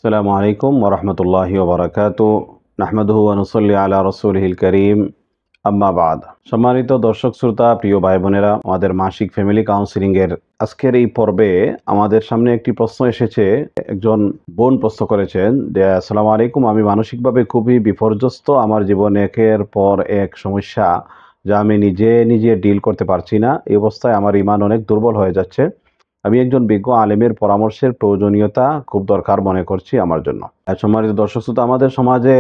আসসালামু আলাইকুম ওরহমতুল্লাহি ওবরাকাতু নাহমাদুহু ওয়া নুসাল্লি আলা রাসূলিহিল কারীম আম্মা বাদ। সম্মানিত দর্শক শ্রোতা, প্রিয় ভাই বোনেরা, আমাদের মাসিক ফ্যামিলি কাউন্সিলিং এর আজকের এই পর্বে আমাদের সামনে একটি প্রশ্ন এসেছে। একজন বোন প্রশ্ন করেছেন যে, আসসালামু আলাইকুম, আমি মানসিকভাবে খুবই বিপর্যস্ত। আমার জীবনে একের পর এক সমস্যা যা আমি নিজে নিজে ডিল করতে পারছি না। এই অবস্থায় আমার ঈমান অনেক দুর্বল হয়ে যাচ্ছে। আমি একজন বিজ্ঞ আলেমের পরামর্শের প্রয়োজনীয়তা খুব দরকার মনে করছি আমার জন্য। সম্মানিত দর্শক শ্রোতা, আমাদের সমাজে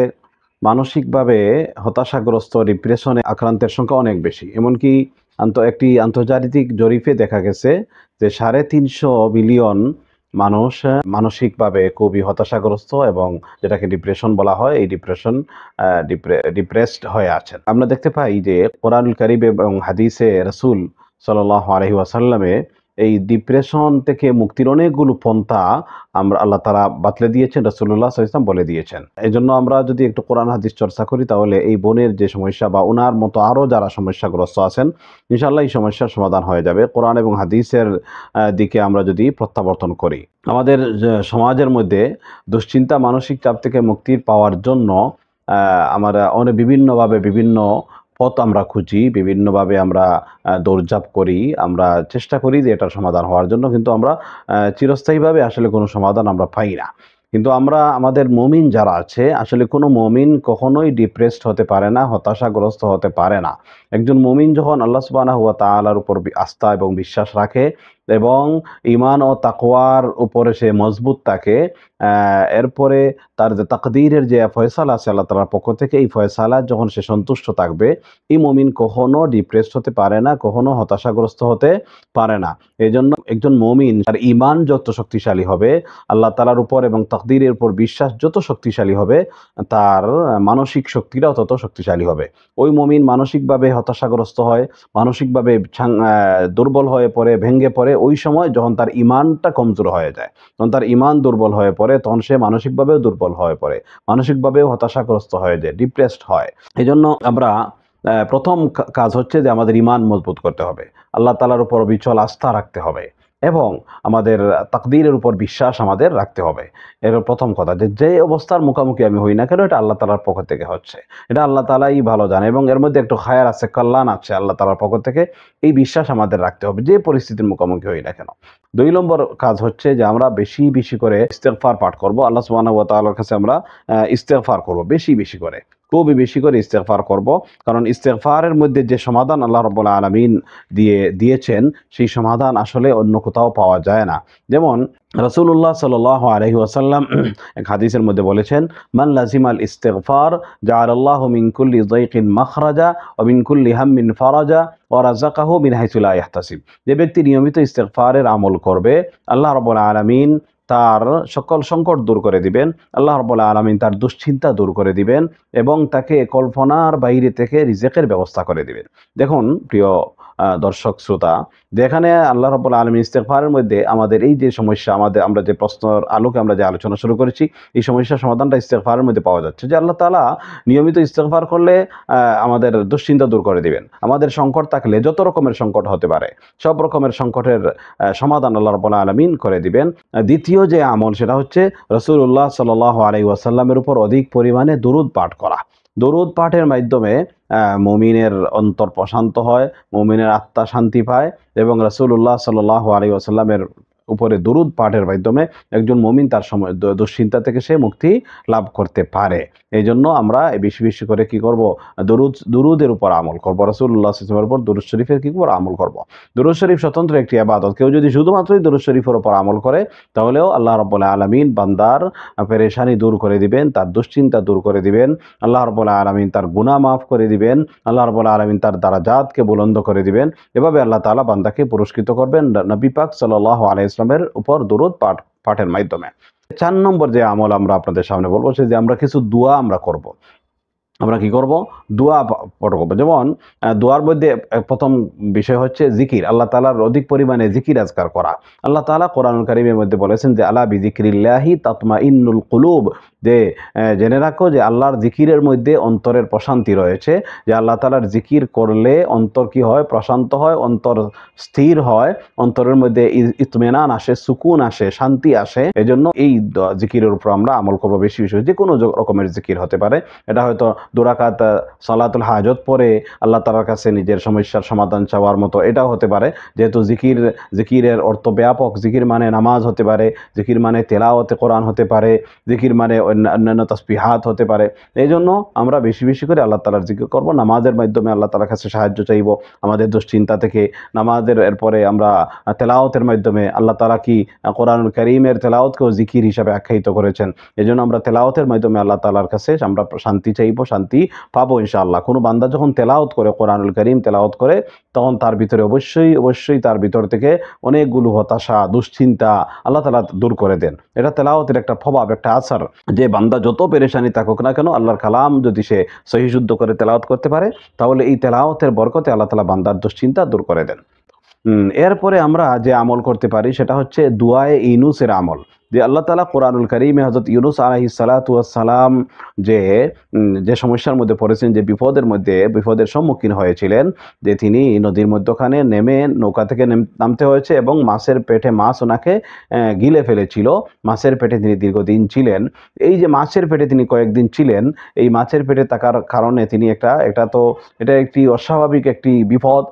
মানসিকভাবে হতাশাগ্রস্ত, ডিপ্রেশনে আক্রান্তের সংখ্যা অনেক বেশি। এমনকি একটি আন্তর্জাতিক জরিপে দেখা গেছে যে 350 বিলিয়ন মানুষ মানসিকভাবে খুবই হতাশাগ্রস্ত এবং যেটাকে ডিপ্রেশন বলা হয়, এই ডিপ্রেসড হয়ে আছেন। আমরা দেখতে পাই যে কোরআনুল কারীম এবং হাদিসে রাসূল সাল্লাল্লাহু আলাইহি ওয়াসাল্লামে এই ডিপ্রেশন থেকে মুক্তির অনেকগুলো পন্থা আল্লাহ তাআলা বাতলে দিয়েছেন, রাসূলুল্লাহ সাল্লাল্লাহু আলাইহি ওয়াসাল্লাম বলে দিয়েছেন। এজন্য আমরা যদি একটু কোরআন হাদিস চর্চা করি, তাহলে এই বোনের যে সমস্যা বা উনার মতো আরও যারা সমস্যাগ্রস্ত আছেন, ইনশাআল্লাহ এই সমস্যার সমাধান হয়ে যাবে কোরআন এবং হাদিসের দিকে আমরা যদি প্রত্যাবর্তন করি। আমাদের সমাজের মধ্যে দুশ্চিন্তা, মানসিক চাপ থেকে মুক্তি পাওয়ার জন্য আমরা বিভিন্নভাবে বিভিন্ন পথ আমরা খুঁজি, বিভিন্নভাবে আমরা দৌড়ঝাঁপ করি, আমরা চেষ্টা করি যে এটার সমাধান হওয়ার জন্য, কিন্তু আমরা চিরস্থায়ীভাবে আসলে কোনো সমাধান আমরা পাই না। কিন্তু আমরা আমাদের মুমিন যারা আছে, আসলে কোনো মুমিন কখনোই ডিপ্রেসড হতে পারে না, হতাশাগ্রস্ত হতে পারে না। একজন মুমিন যখন আল্লাহ সুবহানাহু ওয়া তাআলার উপর আস্থা এবং বিশ্বাস রাখে এবং ঈমান ও তাকওয়ার উপরে সে মজবুত থাকে, এরপরে তার যে তাকদীরের যে ফয়সালা আছে আল্লাহ তাআলার পক্ষ থেকে, এই ফয়সালা যখন সে সন্তুষ্ট থাকবে, এই মুমিন কখনো ডিপ্রেসড হতে পারে না, কখনো হতাশাগ্রস্ত হতে পারে না। এজন্য একজন মুমিন তার ঈমান যত শক্তিশালী হবে, আল্লাহ তাআলার উপর এবং তাকদীরের উপর বিশ্বাস যত শক্তিশালী হবে, তার মানসিক শক্তিটাও তত শক্তিশালী হবে। ওই মুমিন মানসিকভাবে হতাশাগ্রস্ত হয়, মানসিকভাবে দুর্বল হয়ে পড়ে, ভেঙে পড়ে ওই সময় যখন তার ঈমানটা কমজোর হয়ে যায়। যখন তার ঈমান দুর্বল হয়ে পড়ে, তখন সে মানসিকভাবেও দুর্বল হয়ে পড়ে, মানসিকভাবেও হতাশাগ্রস্ত হয়ে যায়, ডিপ্রেসড হয়। এজন্য আমরা প্রথম কাজ হচ্ছে যে আমাদের ঈমান মজবুত করতে হবে, আল্লাহ তাআলার উপর অবিচল আস্থা রাখতে হবে এবং আমাদের তাকদীরের উপর বিশ্বাস আমাদের রাখতে হবে। এর প্রথম কথা যে অবস্থার মুখোমুখি আমি হই না কেন, এটা আল্লাহ তাআলার পক্ষ থেকে হচ্ছে, এটা আল্লাহ তাআলাই ভালো জানে এবং এর মধ্যে একটু খায়র আছে, কল্যাণ আছে আল্লাহ তাআলার পক্ষ থেকে। এই বিশ্বাস আমাদের রাখতে হবে যে পরিস্থিতির মুখোমুখি হই না কেন। 2 নম্বর কাজ হচ্ছে যে আমরা বেশি বেশি করে ইস্তেগফার পাঠ করব। আল্লাহ সুবহানাহু ওয়া তাআলার কাছে আমরা ইস্তেগফার করব বেশি বেশি করে, খুবই বেশি করে ইস্তেগফার করব। কারণ ইস্তেগফারের মধ্যে যে সমাধান আল্লাহ রাব্বুল আলামিন দিয়েছেন, সেই সমাধান আসলে অন্য কোথাও পাওয়া যায় না। যেমন রাসূলুল্লাহ সাল্লাল্লাহু আলাইহি ওয়াসাল্লাম এক হাদিসের মধ্যে বলেছেন, মান লাজিমাল ইস্তিগফার জাআলাল্লাহু মিন কুল্লি যায়কিন মাখরাজা ওয়া মিন কুল্লি হাম্মিন ফারাজা ওয়া রাযাকাহু মিন হাইসু লা ইয়াহতাসিব। যে ব্যক্তি নিয়মিত ইস্তিগফারের আমল করবে, আল্লাহ রাব্বুল আলামিন তার সকল সংকট দূর করে দিবেন, আল্লাহ রাব্বুল আলামিন তার দুশ্চিন্তা দূর করে দিবেন এবং তাকে কল্পনার বাইরে থেকে রিজিকের ব্যবস্থা করে দিবেন। দেখুন প্রিয় দর্শক শ্রোতা, যেখানে আল্লাহ রাব্বুল আলামিন ইস্তিগফারের মধ্যে আমাদের এই যে সমস্যা, আমরা যে প্রশ্নের আলোকে আমরা যে আলোচনা শুরু করেছি, এই সমস্যার সমাধানটা ইস্তিগফারের মধ্যে পাওয়া যাচ্ছে। যে আল্লাহ তাআলা নিয়মিত ইস্তিগফার করলে আমাদের দুশ্চিন্তা দূর করে দিবেন। আমাদের সংকট থাকলে, যত রকমের সংকট হতে পারে, সব রকমের সংকটের সমাধান আল্লাহ রাব্বুল আলামিন করে দিবেন। দ্বিতীয় যে আমল, সেটা হচ্ছে রাসূলুল্লাহ সাল্লাল্লাহু আলাইহি ওয়াসাল্লামের উপর অধিক পরিমাণে দুরূদ পাঠ করা। দরুদ পাঠের মাধ্যমে মুমিনের অন্তর প্রশান্ত হয়, মুমিনের আত্মা শান্তি পায় এবং রাসূলুল্লাহ সাল্লাল্লাহু আলাইহি ওয়াসাল্লামের উপরে দরুদ পাঠের মাধ্যমে একজন মুমিন তার দুশ্চিন্তা থেকে সে মুক্তি লাভ করতে পারে। এই জন্য আমরা বেশি বেশি করে কি করব, দুরুদের উপর আমল করব, রাসূলুল্লাহ সাল্লাল্লাহু আলাইহি ওয়াসাল্লামের উপর দরুদ শরীফের কি করব, আমল করব। দরুদ শরীফ স্বতন্ত্র একটি ইবাদত। কেউ যদি শুধুমাত্রই দরুদ শরীফের উপর আমল করে, তাহলেও আল্লাহ রাব্বুল আলামিন বান্দার পেরেশানি দূর করে দিবেন, তার দুশ্চিন্তা দূর করে দিবেন, আল্লাহ রাব্বুল আলামিন তার গুনাহ মাফ করে দিবেন, আল্লাহ রাব্বুল আলামিন তার দারাজাতকে বুলন্দ করে দিবেন। এভাবে আল্লাহ তাআলা বান্দাকে পুরস্কৃত করবেন নবী পাক সাল্লাল্লাহু আলাইহি ওয়াসাল্লামের উপর দরুদ পাঠের মাধ্যমে। 4 নম্বর যে আমল আমরা আপনাদের সামনে বলবো, সে যে আমরা কিছু দোয়া আমরা করব। আমরা কি করব? দোয়া পাঠ করব। যেমন দোয়ার মধ্যে প্রথম বিষয় হচ্ছে জিকির। আল্লাহ তাআলার অধিক পরিমাণে জিকির আজকার করা। আল্লাহ তাআলা কোরআনুল কারীমের মধ্যে বলেছেন যে আলা বিযিকরিল্লাহি তাতমাইন্নুল কুলুব, যে জেনে রাখো যে আল্লাহর জিকিরের মধ্যে অন্তরের প্রশান্তি রয়েছে। যে আল্লাহ তাআলার জিকির করলে অন্তর কি হয়? প্রশান্ত হয়, অন্তর স্থির হয়, অন্তরের মধ্যে ইতমিনান আসে, সুকুন আসে, শান্তি আসে। এজন্য এই জিকিরের উপর আমরা আমল করব বেশি বেশি। যে কোনো রকমের জিকির হতে পারে। এটা হয়তো 2 রাকাত সালাতুল হাজত পড়ে আল্লাহ তাআলার কাছে নিজের সমস্যার সমাধান চাওয়ার মতো, এটাও হতে পারে। যেহেতু জিকিরের অর্থ ব্যাপক। জিকির মানে নামাজ হতে পারে, জিকির মানে তেলাওয়াতে কোরআন হতে পারে, জিকির মানে অন্যান্য তাসবিহাত হতে পারে। এইজন্য আমরা বেশি বেশি করে আল্লাহ তাআলার জিকির করব। নামাজের মাধ্যমে আল্লাহ তাআলার কাছে সাহায্য চাইব আমাদের দুশ্চিন্তা থেকে। নামাজের এরপরে আমরা তেলাওয়াতের মাধ্যমে আল্লাহ তাআলা কি কোরআনুল কারীমের তেলাওয়াতকেও জিকির হিসাবে আখ্যায়িত করেছেন। এজন্য আমরা তেলাওয়াতের মাধ্যমে আল্লাহ তাআলার কাছে আমরা শান্তি চাইব, শান্তি পাবো ইনশাআল্লাহ। কোনো বান্দা যখন তেলাওয়াত করে, কোরআনুল কারীম তেলাওয়াত করে, তখন তার ভিতরে অবশ্যই তার ভিতর থেকে অনেকগুলো হতাশা, দুশ্চিন্তা আল্লাহ তাআলা দূর করে দেন। এটা তেলাওয়াতের একটা প্রভাব, একটা আসার। যে বান্দা যত পেরেশানি থাকুক না কেন, আল্লাহর কালাম যদি সে সহি শুদ্ধ করে তেলাওয়াত করতে পারে, তাহলে এই তেলাওয়াতের বরকতে আল্লাহ তাআলা বান্দার দুশ্চিন্তা দূর করে দেন। এরপরে আমরা যে আমল করতে পারি সেটা হচ্ছে দুআয়ে ইউনূসের আমল। যে আল্লাহ তাআলা কোরআনুল কারীমে হযরত ইউনূস আলাইহিস সালাতু ওয়াস সালাম যে সমস্যার মধ্যে পড়েছেন, যে বিপদের সম্মুখীন হয়েছিলেন, যে তিনি নদীর মধ্যখানে নেমে নৌকা থেকে নামতে হয়েছে এবং মাছের পেটে মাছ ওনাকে গিলে ফেলেছিল। মাছের পেটে তিনি দীর্ঘদিন ছিলেন। এই যে মাছের পেটে তিনি কয়েকদিন ছিলেন, এই মাছের পেটে থাকার কারণে তিনি এটা একটি অস্বাভাবিক একটি বিপদ।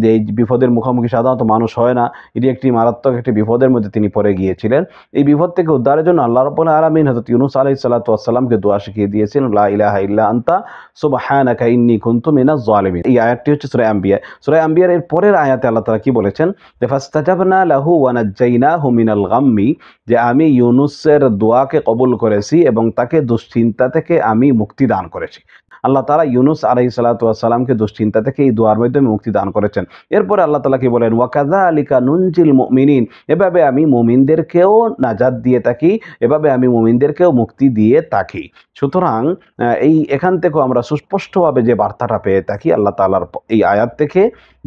যে এই বিপদের মুখোমুখি সাধারণত মানুষ হয় না। এটি একটি মারাত্মক একটি বিপদের মধ্যে তিনি পড়ে গিয়েছিলেন। এই বিপদ থেকে উদ্ধারের জন্য আল্লাহ রাব্বুল আলামিন হযরত ইউনূস আলাইহিস সালাতু ওয়াস সালামকে দোয়া শিখিয়ে দিয়েছেন, লা ইলাহা ইল্লা আনতা সুবহানাকা ইন্নী কুনতু মিনাজ জালিমিন। এই আয়াতটি হচ্ছে সূরা আম্বিয়া। সূরা আম্বিয়ার এর পরের আয়াতে আল্লাহ তাআলা কি বলেছেন? যে ফাস্তাজাবনা লাহু ওয়া নাজ্জাইনাহু মিনাল গাম্মি, যে আমি ইউনূসের দোয়াকে কবুল করেছি এবং তাকে দুশ্চিন্তা থেকে আমি মুক্তি দান করেছি। আল্লাহ তাআলা ইউনূস আলাইহিস সালাতু ওয়াস সালামকে দুশ্চিন্তা থেকে এই দোয়ার মাধ্যমে মুক্তি দান করেছেন। এরপরে আল্লাহ তাআলা কি বলেন? ওয়া কাযালিকা নুনজিল মুমিনিন, এভাবে আমি মুমিনদেরকেও নাজাত দিয়ে থাকি, এভাবে আমি মুমিনদেরকেও মুক্তি দিয়ে থাকি। সুতরাং এখান থেকেও আমরা সুস্পষ্টভাবে যে বার্তাটা পেয়ে থাকি আল্লাহ তাআলার এই আয়াত থেকে,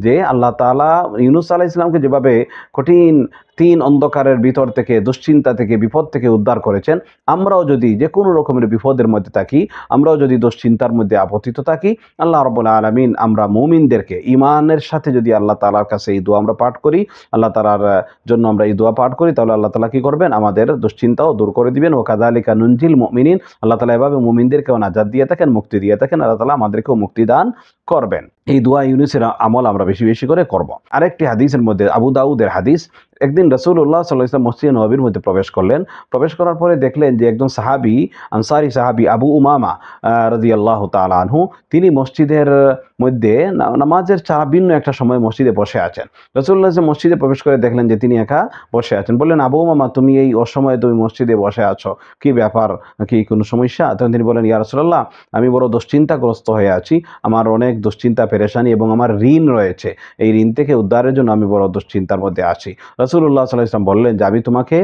যে আল্লাহ তাআলা ইউনূস আলাইহিস সালামকে যেভাবে কঠিন 3 অন্ধকারের ভিতর থেকে, দুশ্চিন্তা থেকে, বিপদ থেকে উদ্ধার করেছেন, আমরাও যদি যে কোনো রকমের বিপদের মধ্যে থাকি, আমরাও যদি দুশ্চিন্তার মধ্যে আপতিত থাকি, আল্লাহ রাব্বুল আলামিন আমরা মুমিনদেরকে ঈমানের সাথে যদি আল্লাহ তাআলার কাছে এই দোয়া আমরা পাঠ করি, আল্লাহ তাআলার জন্য আমরা এই দোয়া পাঠ করি, তাহলে আল্লাহ তাআলা কি করবেন? আমাদের দুশ্চিন্তাও দূর করে দিবেন। ওয়া কাযালিকা নুনজিল মুমিনিন, আল্লাহ তাআলা এভাবে মুমিনদেরকেও নাজাত দিয়ে থাকেন, মুক্তি দিয়ে থাকেন। আল্লাহ তাআলা আমাদেরকেও মুক্তি দান করবেন। এই দোয়া ইউনূসের আমল আমরা বেশি বেশি করে করব। আরেকটি হাদিসের মধ্যে, আবু দাউদের হাদিস, একদিন রাসূলুল্লাহ সাল্লাল্লাহু আলাইহি ওয়াসাল্লাম মসজিদে নববীর মধ্যে প্রবেশ করলেন। প্রবেশ করার পরে দেখলেন যে একজন সাহাবী, আনসারী সাহাবী আবু উমামা রাদিয়াল্লাহু তাআলা আনহু, তিনি মসজিদের মধ্যে নামাজের ভিন্ন একটা সময় মসজিদে বসে আছেন। রাসূলুল্লাহ মসজিদে প্রবেশ করে দেখলেন যে তিনি একা বসে আছেন। বললেন, আবু উমামা, তুমি এই অসময়ে তুমি মসজিদে বসে আছো, কি ব্যাপার? কি কোনো সমস্যা? তখন তিনি বলেন, ইয়া রাসূলুল্লাহ, আমি বড় দুশ্চিন্তাগ্রস্ত হয়ে আছি। আমার অনেক দুশ্চিন্তা, পেরেশানি এবং আমার ঋণ রয়েছে। এই ঋণ থেকে উদ্ধারের জন্য আমি বড় দুশ্চিন্তার মধ্যে আছি। রাসূলুল্লাহ সাল্লাল্লাহু আলাইহি ওয়াসাল্লাম বললেন যে আমি তোমাকে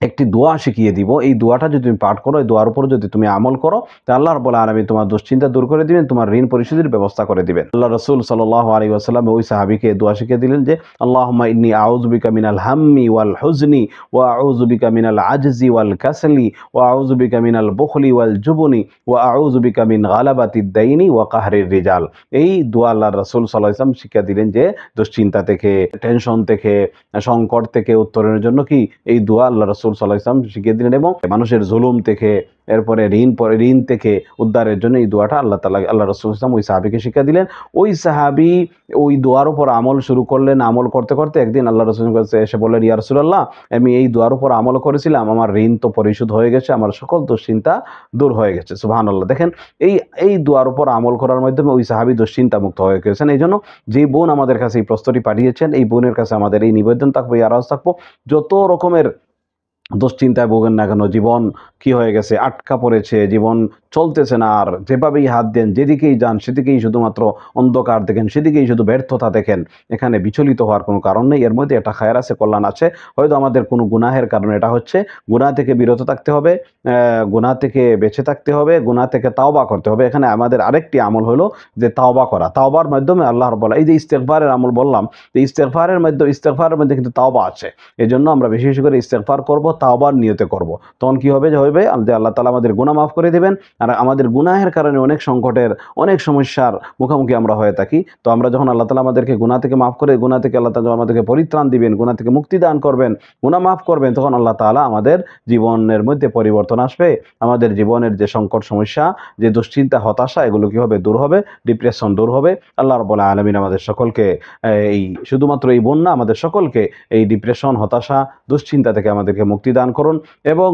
একটি দোয়া শিখিয়ে দিব। এই দোয়াটা যদি তুমি পাঠ করো, এই দোয়ার উপর যদি তুমি আমল করো, তাহলে আল্লাহ রাব্বুল আলামিন তোমার দুশ্চিন্তা দূর করে দিবেন, তোমার ঋণ পরিশোধের ব্যবস্থা করে দিবেন। আল্লাহ রাসূল সাল্লাল্লাহু আলাইহি ওয়াসাল্লাম ওই সাহাবীকে দোয়া শিখিয়ে দিলেন যে আল্লাহুম্মা ইন্নী আউযু বিকা মিনাল হাম্মি ওয়াল হুজনি ওয়া আউযু বিকা মিনাল আজজি ওয়াল কাসলি ওয়া আউযু বিকা মিনাল বুখলি ওয়াল জুবনি ওয়া আউযু বিকা মিন গালাবাতিদ দাইনি ওয়া কাহরির রিজাল। এই দোয়া আল্লাহর রাসূল সাল্লাল্লাহু আলাইহি ওয়াসাল্লাম শিখিয়ে দিলেন যে দুশ্চিন্তা থেকে, টেনশন থেকে, সংকট থেকে উত্তরণের জন্য কি এই দোয়া আল্লাহ রাসূল সাল্লাল্লাহু আলাইহি ওয়াসাল্লাম শিখিয়ে দিলেন, এবং মানুষের জুলুম থেকে, এরপরে ঋণ থেকে উদ্ধারের জন্য এই দোয়াটা আল্লাহ রাসূল সাল্লাল্লাহু আলাইহি ওয়াসাল্লাম ওই সাহাবীকে শিখিয়ে দিলেন। ওই সাহাবী ওই দোয়ার উপর আমল শুরু করলেন। আমল করতে করতে একদিন আল্লাহ রাসূলের কাছে এসে বললেন, ইয়া রাসূলুল্লাহ, আমি এই দোয়ার উপর আমল করেছিলাম, আমার ঋণ তো পরিশোধ হয়ে গেছে, আমার সকল দুশ্চিন্তা দূর হয়ে গেছে। সুবহানাল্লাহ। দেখেন, এই দোয়ার উপর আমল করার মাধ্যমে ওই সাহাবী দুশ্চিন্তা মুক্ত হয়ে গেছেন। এই জন্য যে বোন আমাদের কাছে এই প্রশ্নটি পাঠিয়েছেন, এই বোনের কাছে আমাদের এই নিবেদন থাকবো, এই আরজ থাকবো, যত রকমের দুশ্চিন্তায় ভোগেন না কেন, জীবন কি হয়ে গেছে, আটকা পড়েছে, জীবন চলতেছে না, আর যেভাবেই হাত দেন, যেদিকেই যান সেদিকেই শুধুমাত্র অন্ধকার দেখেন, সেদিকেই শুধু ব্যর্থতা দেখেন, এখানে বিচলিত হওয়ার কোনো কারণ নেই। এর মধ্যে একটা খায়ের আছে, কল্যাণ আছে। হয়তো আমাদের কোনো গুনাহের কারণে এটা হচ্ছে, গুনাহ থেকে বিরত থাকতে হবে, গুনাহ থেকে বেঁচে থাকতে হবে, গুনাহ থেকে তাওবা করতে হবে। এখানে আমাদের আরেকটি আমল হলো যে তাওবা করা। তাওবার মাধ্যমে আল্লাহর বলা, এই যে ইস্তেগফারের আমল বললাম, যে ইস্তেগফারের মধ্যে কিন্তু তাওবা আছে। এজন্য আমরা বেশি বেশি করে ইস্তেগফার করব, তাওবার নিয়তে করব। তখন কি হবে, যে আল্লাহ তাআলা আমাদের গুনাহ মাফ করে দিবেন। আর আমাদের গুনাহের কারণে অনেক সংকটের, অনেক সমস্যার মুখোমুখি আমরা হয়ে থাকি। তো আমরা যখন আল্লাহ তাআলা আমাদেরকে গুনাহ থেকে মাফ করে, গুনাহ থেকে আল্লাহ তাআলা আমাদেরকে পরিত্রাণ দিবেন, গুনাহ থেকে মুক্তি দান করবেন, গুনাহ মাফ করবেন, তখন আল্লাহ তাআলা আমাদের জীবনের মধ্যে পরিবর্তন আসবে। আমাদের জীবনের যে সংকট সমস্যা, যে দুশ্চিন্তা, হতাশা, এগুলো কি হবে, দূর হবে, ডিপ্রেশন দূর হবে। আল্লাহ রাব্বুল আলামিন আমাদের সকলকে এই শুধুমাত্র এই বন্যা, আমাদের সকলকে এই ডিপ্রেশন, হতাশা, দুশ্চিন্তা থেকে আমাদেরকে মুক্তি দান করুন। এবং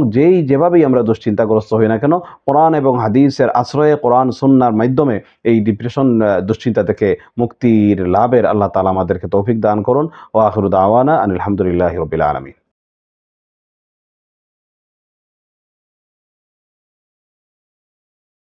যেভাবেই আমরা দুশ্চিন্তাগ্রস্ত হই না কেন, কোরআন এবং হাদিসের আশ্রয়ে, কোরআন সুন্নাহর মাধ্যমে এই ডিপ্রেশন, দুশ্চিন্তা থেকে মুক্তির লাভের আল্লাহ তাআলা আমাদেরকে তৌফিক দান করুন। ওয়া আখিরু দাওয়ানা আনিল হামদুলিল্লাহি রাব্বিল আলামিন।